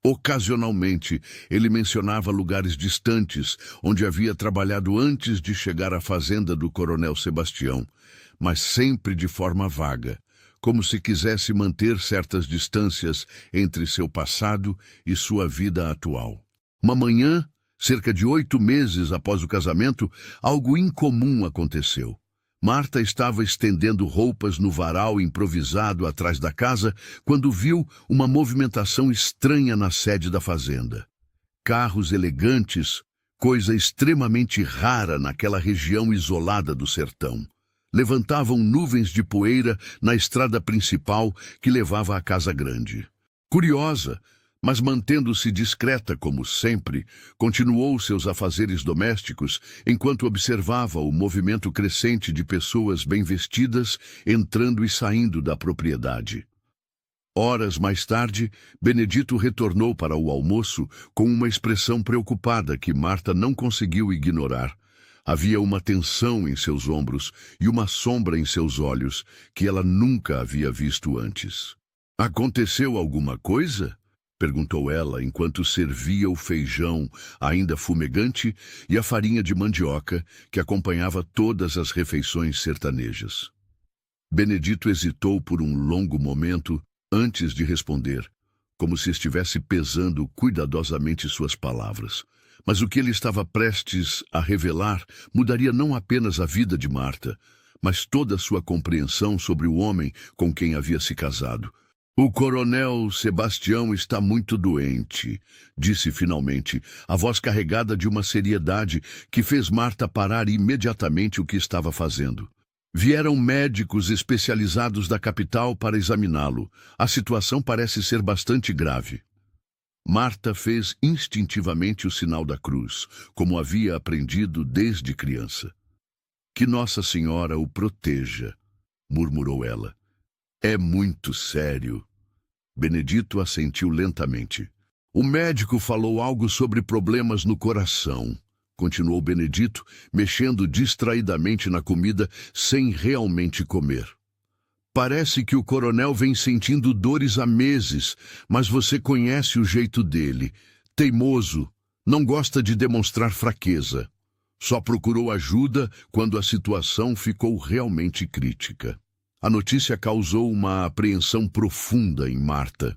Ocasionalmente, ele mencionava lugares distantes onde havia trabalhado antes de chegar à fazenda do Coronel Sebastião, mas sempre de forma vaga, como se quisesse manter certas distâncias entre seu passado e sua vida atual. Uma manhã, cerca de 8 meses após o casamento, algo incomum aconteceu. Marta estava estendendo roupas no varal improvisado atrás da casa quando viu uma movimentação estranha na sede da fazenda. Carros elegantes, coisa extremamente rara naquela região isolada do sertão, levantavam nuvens de poeira na estrada principal que levava à casa grande. Curiosa, mas mantendo-se discreta como sempre, continuou seus afazeres domésticos enquanto observava o movimento crescente de pessoas bem vestidas entrando e saindo da propriedade. Horas mais tarde, Benedito retornou para o almoço com uma expressão preocupada que Marta não conseguiu ignorar. Havia uma tensão em seus ombros e uma sombra em seus olhos que ela nunca havia visto antes. "Aconteceu alguma coisa?" perguntou ela enquanto servia o feijão ainda fumegante e a farinha de mandioca que acompanhava todas as refeições sertanejas. Benedito hesitou por um longo momento antes de responder, como se estivesse pesando cuidadosamente suas palavras. Mas o que ele estava prestes a revelar mudaria não apenas a vida de Marta, mas toda a sua compreensão sobre o homem com quem havia se casado. "O Coronel Sebastião está muito doente", disse finalmente, a voz carregada de uma seriedade que fez Marta parar imediatamente o que estava fazendo. "Vieram médicos especializados da capital para examiná-lo. A situação parece ser bastante grave." Marta fez instintivamente o sinal da cruz, como havia aprendido desde criança. "Que Nossa Senhora o proteja", murmurou ela. "É muito sério." Benedito assentiu lentamente. "O médico falou algo sobre problemas no coração", continuou Benedito, mexendo distraidamente na comida sem realmente comer. Parece que o coronel vem sentindo dores há meses, mas você conhece o jeito dele. Teimoso, não gosta de demonstrar fraqueza. Só procurou ajuda quando a situação ficou realmente crítica. A notícia causou uma apreensão profunda em Marta.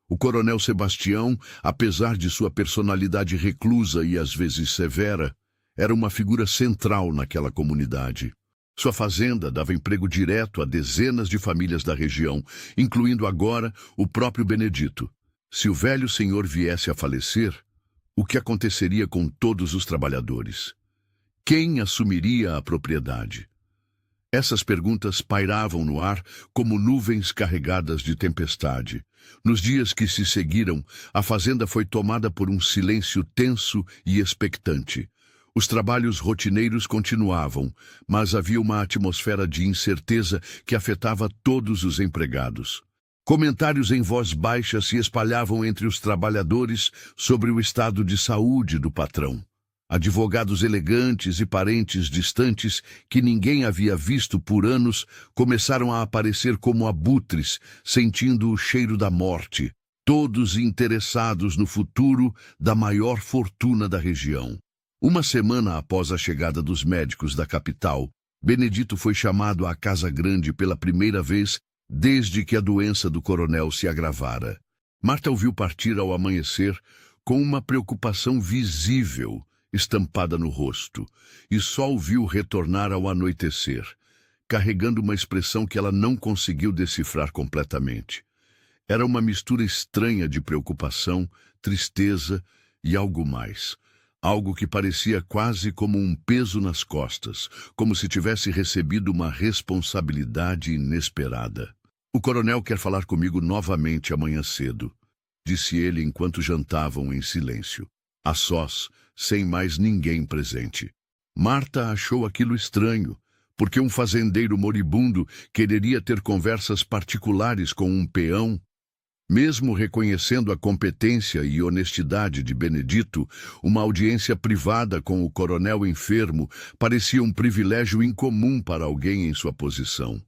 O coronel Sebastião, apesar de sua personalidade reclusa e às vezes severa, era uma figura central naquela comunidade. Sua fazenda dava emprego direto a dezenas de famílias da região, incluindo agora o próprio Benedito. Se o velho senhor viesse a falecer, o que aconteceria com todos os trabalhadores? Quem assumiria a propriedade? Essas perguntas pairavam no ar como nuvens carregadas de tempestade. Nos dias que se seguiram, a fazenda foi tomada por um silêncio tenso e expectante. Os trabalhos rotineiros continuavam, mas havia uma atmosfera de incerteza que afetava todos os empregados. Comentários em voz baixa se espalhavam entre os trabalhadores sobre o estado de saúde do patrão. Advogados elegantes e parentes distantes que ninguém havia visto por anos começaram a aparecer como abutres, sentindo o cheiro da morte, todos interessados no futuro da maior fortuna da região. Uma semana após a chegada dos médicos da capital, Benedito foi chamado à Casa Grande pela primeira vez desde que a doença do coronel se agravara. Marta o viu partir ao amanhecer com uma preocupação visível estampada no rosto, e só o viu retornar ao anoitecer, carregando uma expressão que ela não conseguiu decifrar completamente. Era uma mistura estranha de preocupação, tristeza e algo mais. Algo que parecia quase como um peso nas costas, como se tivesse recebido uma responsabilidade inesperada. "O coronel quer falar comigo novamente amanhã cedo", disse ele enquanto jantavam em silêncio, a sós, sem mais ninguém presente. Marta achou aquilo estranho, porque um fazendeiro moribundo quereria ter conversas particulares com um peão. Mesmo reconhecendo a competência e honestidade de Benedito, uma audiência privada com o coronel enfermo parecia um privilégio incomum para alguém em sua posição.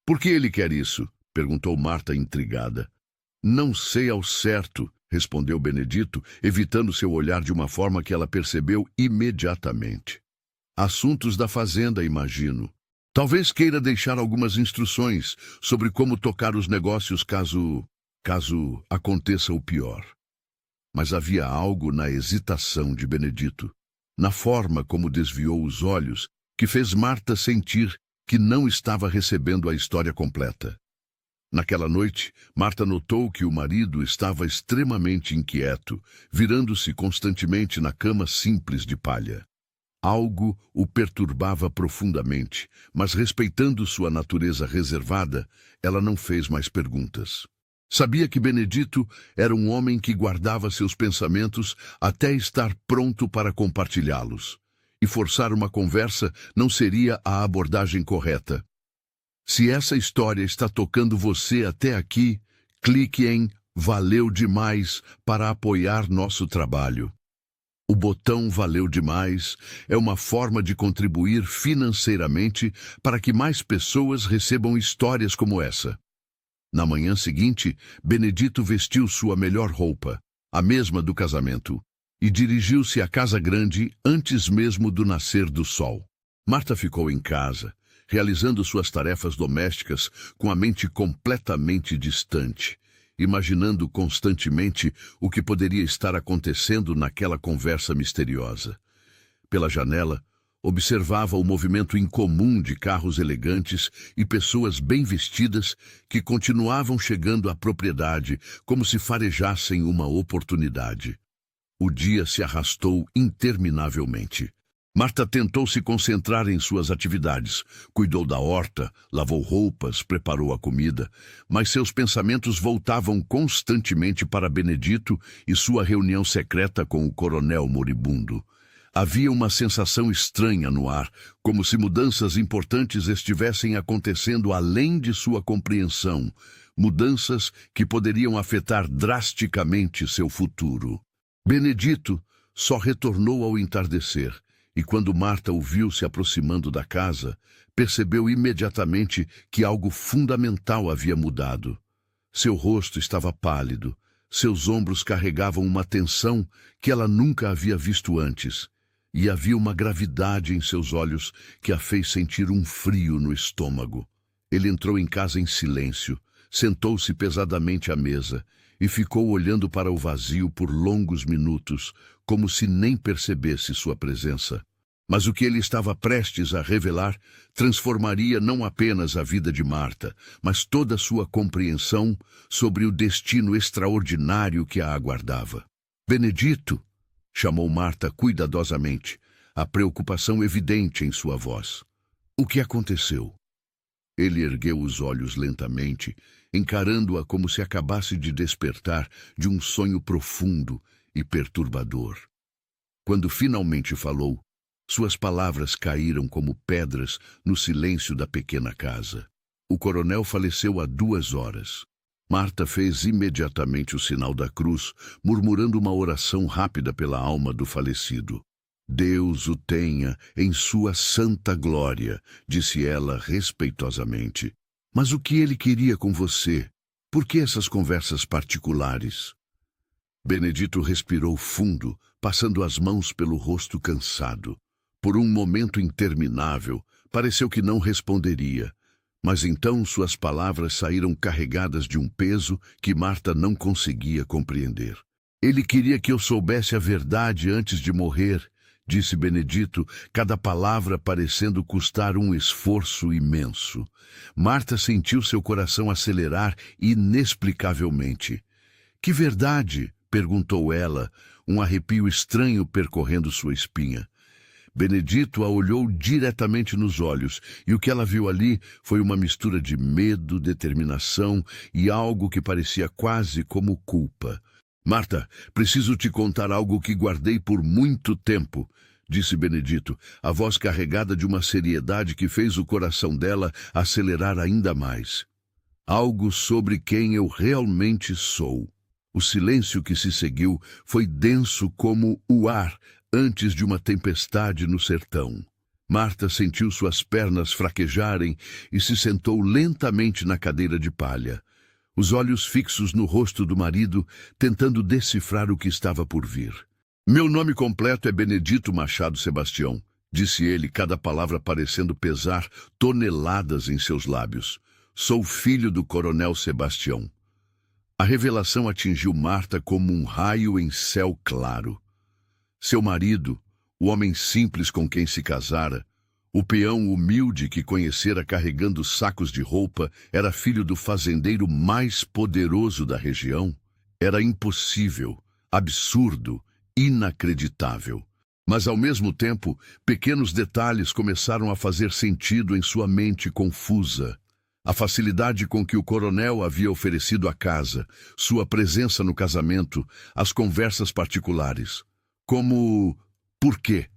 "Por que ele quer isso?", perguntou Marta intrigada. "Não sei ao certo", respondeu Benedito, evitando seu olhar de uma forma que ela percebeu imediatamente. "Assuntos da fazenda, imagino. Talvez queira deixar algumas instruções sobre como tocar os negócios caso aconteça o pior." Mas havia algo na hesitação de Benedito, na forma como desviou os olhos, que fez Marta sentir que não estava recebendo a história completa. Naquela noite, Marta notou que o marido estava extremamente inquieto, virando-se constantemente na cama simples de palha. Algo o perturbava profundamente, mas respeitando sua natureza reservada, ela não fez mais perguntas. Sabia que Benedito era um homem que guardava seus pensamentos até estar pronto para compartilhá-los, e forçar uma conversa não seria a abordagem correta. Se essa história está tocando você até aqui, clique em "Valeu demais" para apoiar nosso trabalho. O botão "Valeu demais" é uma forma de contribuir financeiramente para que mais pessoas recebam histórias como essa. Na manhã seguinte, Benedito vestiu sua melhor roupa, a mesma do casamento, e dirigiu-se à Casa Grande antes mesmo do nascer do sol. Marta ficou em casa, realizando suas tarefas domésticas com a mente completamente distante, imaginando constantemente o que poderia estar acontecendo naquela conversa misteriosa. Pela janela, observava o movimento incomum de carros elegantes e pessoas bem vestidas que continuavam chegando à propriedade como se farejassem uma oportunidade. O dia se arrastou interminavelmente. Marta tentou se concentrar em suas atividades, cuidou da horta, lavou roupas, preparou a comida, mas seus pensamentos voltavam constantemente para Benedito e sua reunião secreta com o coronel moribundo. Havia uma sensação estranha no ar, como se mudanças importantes estivessem acontecendo além de sua compreensão, mudanças que poderiam afetar drasticamente seu futuro. Benedito só retornou ao entardecer, E quando Marta o viu se aproximando da casa, percebeu imediatamente que algo fundamental havia mudado. Seu rosto estava pálido, seus ombros carregavam uma tensão que ela nunca havia visto antes, e havia uma gravidade em seus olhos que a fez sentir um frio no estômago. Ele entrou em casa em silêncio, sentou-se pesadamente à mesa e ficou olhando para o vazio por longos minutos, como se nem percebesse sua presença. Mas o que ele estava prestes a revelar transformaria não apenas a vida de Marta, mas toda a sua compreensão sobre o destino extraordinário que a aguardava. Benedito, chamou Marta cuidadosamente, a preocupação evidente em sua voz. O que aconteceu? Ele ergueu os olhos lentamente, encarando-a como se acabasse de despertar de um sonho profundo e perturbador. Quando finalmente falou, suas palavras caíram como pedras no silêncio da pequena casa. O coronel faleceu há 2 horas. Marta fez imediatamente o sinal da cruz, murmurando uma oração rápida pela alma do falecido. Deus o tenha em sua santa glória, disse ela respeitosamente. Mas o que ele queria com você? Por que essas conversas particulares? Benedito respirou fundo, passando as mãos pelo rosto cansado. Por um momento interminável, pareceu que não responderia, mas então suas palavras saíram carregadas de um peso que Marta não conseguia compreender. Ele queria que eu soubesse a verdade antes de morrer, disse Benedito, cada palavra parecendo custar um esforço imenso. Marta sentiu seu coração acelerar inexplicavelmente. Que verdade? Perguntou ela, um arrepio estranho percorrendo sua espinha. Benedito a olhou diretamente nos olhos, e o que ela viu ali foi uma mistura de medo, determinação e algo que parecia quase como culpa. Marta, preciso te contar algo que guardei por muito tempo, disse Benedito, a voz carregada de uma seriedade que fez o coração dela acelerar ainda mais. Algo sobre quem eu realmente sou. O silêncio que se seguiu foi denso como o ar antes de uma tempestade no sertão. Marta sentiu suas pernas fraquejarem e se sentou lentamente na cadeira de palha, os olhos fixos no rosto do marido, tentando decifrar o que estava por vir. Meu nome completo é Benedito Machado Sebastião, disse ele, cada palavra parecendo pesar toneladas em seus lábios. Sou filho do coronel Sebastião. A revelação atingiu Marta como um raio em céu claro. Seu marido, o homem simples com quem se casara, o peão humilde que conhecera carregando sacos de roupa, era filho do fazendeiro mais poderoso da região. Era impossível, absurdo, inacreditável. Mas, ao mesmo tempo, pequenos detalhes começaram a fazer sentido em sua mente confusa. A facilidade com que o coronel havia oferecido a casa, sua presença no casamento, as conversas particulares. Como... por quê?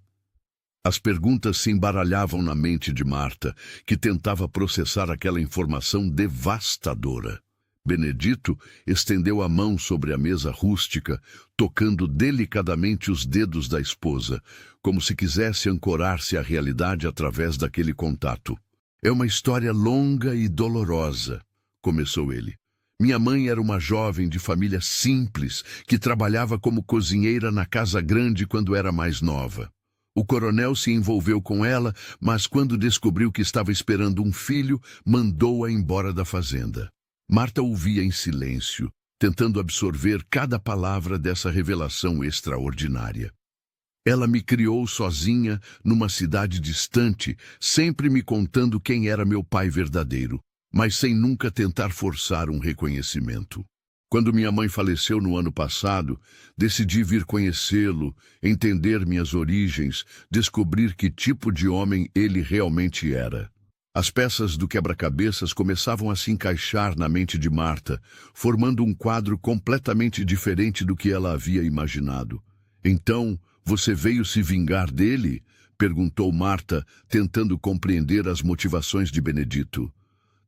As perguntas se embaralhavam na mente de Marta, que tentava processar aquela informação devastadora. Benedito estendeu a mão sobre a mesa rústica, tocando delicadamente os dedos da esposa, como se quisesse ancorar-se à realidade através daquele contato. É uma história longa e dolorosa, começou ele. Minha mãe era uma jovem de família simples, que trabalhava como cozinheira na casa grande quando era mais nova. O coronel se envolveu com ela, mas quando descobriu que estava esperando um filho, mandou-a embora da fazenda. Marta ouvia em silêncio, tentando absorver cada palavra dessa revelação extraordinária. Ela me criou sozinha numa cidade distante, sempre me contando quem era meu pai verdadeiro, mas sem nunca tentar forçar um reconhecimento. Quando minha mãe faleceu no ano passado, decidi vir conhecê-lo, entender minhas origens, descobrir que tipo de homem ele realmente era. As peças do quebra-cabeças começavam a se encaixar na mente de Marta, formando um quadro completamente diferente do que ela havia imaginado. Então, você veio se vingar dele? Perguntou Marta, tentando compreender as motivações de Benedito.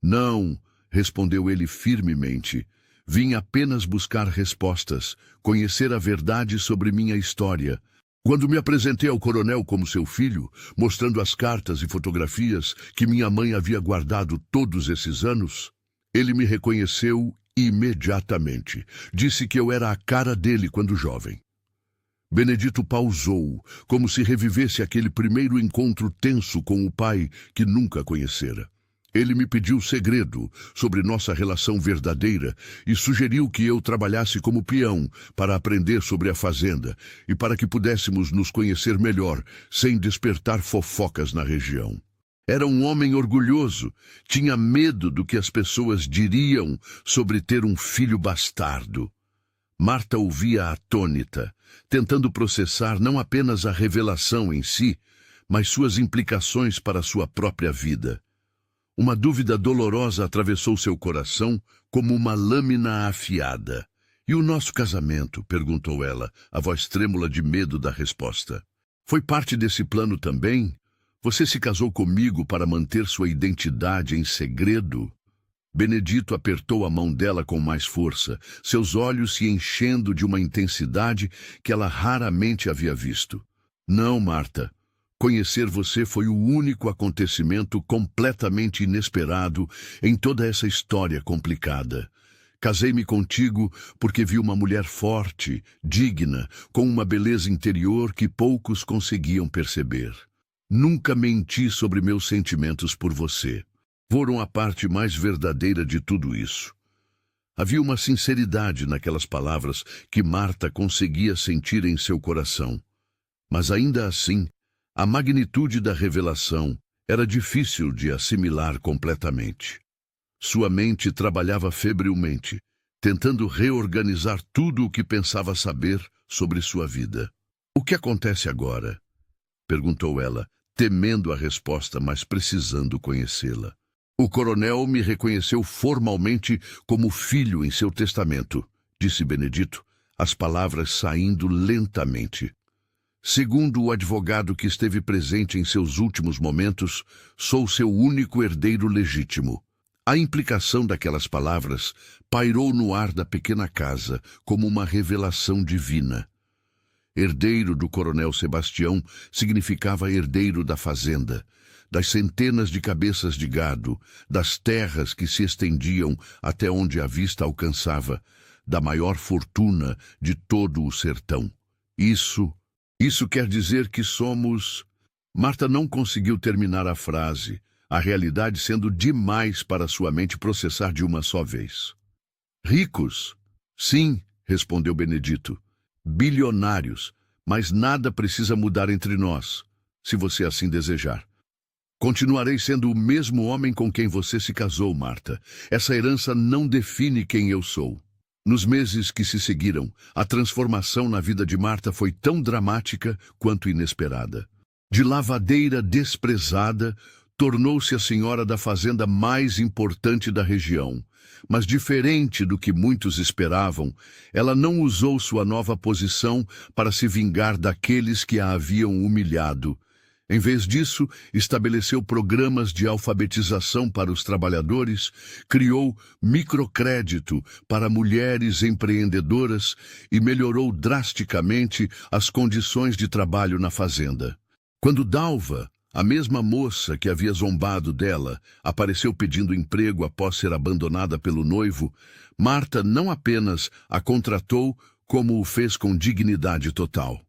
Não, respondeu ele firmemente. Vim apenas buscar respostas, conhecer a verdade sobre minha história. Quando me apresentei ao coronel como seu filho, mostrando as cartas e fotografias que minha mãe havia guardado todos esses anos, ele me reconheceu imediatamente. Disse que eu era a cara dele quando jovem. Benedito pausou, como se revivesse aquele primeiro encontro tenso com o pai que nunca conhecera. Ele me pediu segredo sobre nossa relação verdadeira e sugeriu que eu trabalhasse como peão para aprender sobre a fazenda e para que pudéssemos nos conhecer melhor, sem despertar fofocas na região. Era um homem orgulhoso, tinha medo do que as pessoas diriam sobre ter um filho bastardo. Marta ouvia atônita, tentando processar não apenas a revelação em si, mas suas implicações para sua própria vida. Uma dúvida dolorosa atravessou seu coração como uma lâmina afiada. "E o nosso casamento?" perguntou ela, a voz trêmula de medo da resposta. "Foi parte desse plano também? Você se casou comigo para manter sua identidade em segredo?" Benedito apertou a mão dela com mais força, seus olhos se enchendo de uma intensidade que ela raramente havia visto. "Não, Marta. Conhecer você foi o único acontecimento completamente inesperado em toda essa história complicada. Casei-me contigo porque vi uma mulher forte, digna, com uma beleza interior que poucos conseguiam perceber. Nunca menti sobre meus sentimentos por você. Foram a parte mais verdadeira de tudo isso." Havia uma sinceridade naquelas palavras que Marta conseguia sentir em seu coração. Mas ainda assim, a magnitude da revelação era difícil de assimilar completamente. Sua mente trabalhava febrilmente, tentando reorganizar tudo o que pensava saber sobre sua vida. "O que acontece agora?" perguntou ela, temendo a resposta, mas precisando conhecê-la. "O coronel me reconheceu formalmente como filho em seu testamento", disse Benedito, as palavras saindo lentamente. "Segundo o advogado que esteve presente em seus últimos momentos, sou seu único herdeiro legítimo." A implicação daquelas palavras pairou no ar da pequena casa como uma revelação divina. Herdeiro do coronel Sebastião significava herdeiro da fazenda, das centenas de cabeças de gado, das terras que se estendiam até onde a vista alcançava, da maior fortuna de todo o sertão. Isso quer dizer que somos... Marta não conseguiu terminar a frase, a realidade sendo demais para sua mente processar de uma só vez. "Ricos?" "Sim", respondeu Benedito. "Bilionários, mas nada precisa mudar entre nós, se você assim desejar. Continuarei sendo o mesmo homem com quem você se casou, Marta. Essa herança não define quem eu sou." Nos meses que se seguiram, a transformação na vida de Marta foi tão dramática quanto inesperada. De lavadeira desprezada, tornou-se a senhora da fazenda mais importante da região. Mas diferente do que muitos esperavam, ela não usou sua nova posição para se vingar daqueles que a haviam humilhado. Em vez disso, estabeleceu programas de alfabetização para os trabalhadores, criou microcrédito para mulheres empreendedoras e melhorou drasticamente as condições de trabalho na fazenda. Quando Dalva, a mesma moça que havia zombado dela, apareceu pedindo emprego após ser abandonada pelo noivo, Marta não apenas a contratou, como o fez com dignidade total.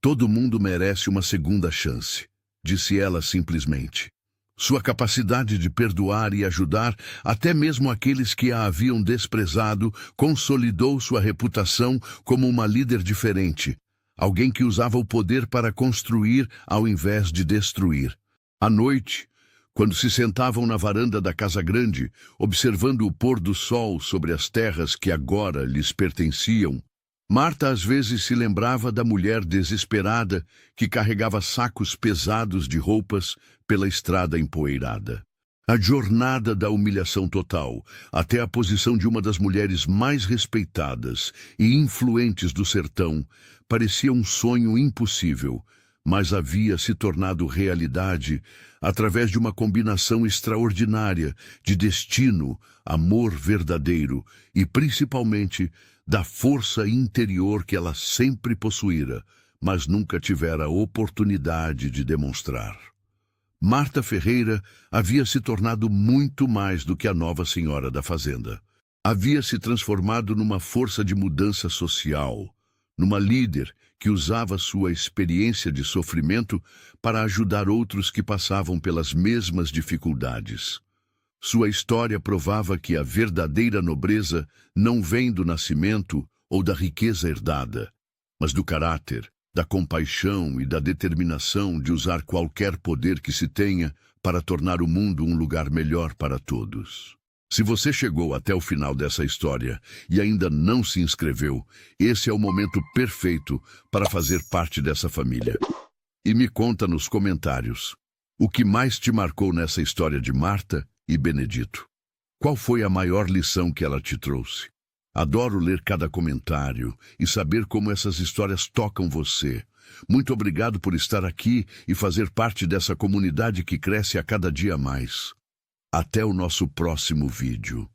"Todo mundo merece uma segunda chance", disse ela simplesmente. Sua capacidade de perdoar e ajudar até mesmo aqueles que a haviam desprezado consolidou sua reputação como uma líder diferente, alguém que usava o poder para construir ao invés de destruir. À noite, quando se sentavam na varanda da casa grande, observando o pôr do sol sobre as terras que agora lhes pertenciam, Marta às vezes se lembrava da mulher desesperada que carregava sacos pesados de roupas pela estrada empoeirada. A jornada da humilhação total até a posição de uma das mulheres mais respeitadas e influentes do sertão parecia um sonho impossível, mas havia se tornado realidade através de uma combinação extraordinária de destino, amor verdadeiro e, principalmente, da força interior que ela sempre possuíra, mas nunca tivera a oportunidade de demonstrar. Marta Ferreira havia se tornado muito mais do que a nova senhora da fazenda. Havia se transformado numa força de mudança social, numa líder que usava sua experiência de sofrimento para ajudar outros que passavam pelas mesmas dificuldades. Sua história provava que a verdadeira nobreza não vem do nascimento ou da riqueza herdada, mas do caráter, da compaixão e da determinação de usar qualquer poder que se tenha para tornar o mundo um lugar melhor para todos. Se você chegou até o final dessa história e ainda não se inscreveu, esse é o momento perfeito para fazer parte dessa família. E me conta nos comentários o que mais te marcou nessa história de Marta e Benedito. Qual foi a maior lição que ela te trouxe? Adoro ler cada comentário e saber como essas histórias tocam você. Muito obrigado por estar aqui e fazer parte dessa comunidade que cresce a cada dia mais. Até o nosso próximo vídeo.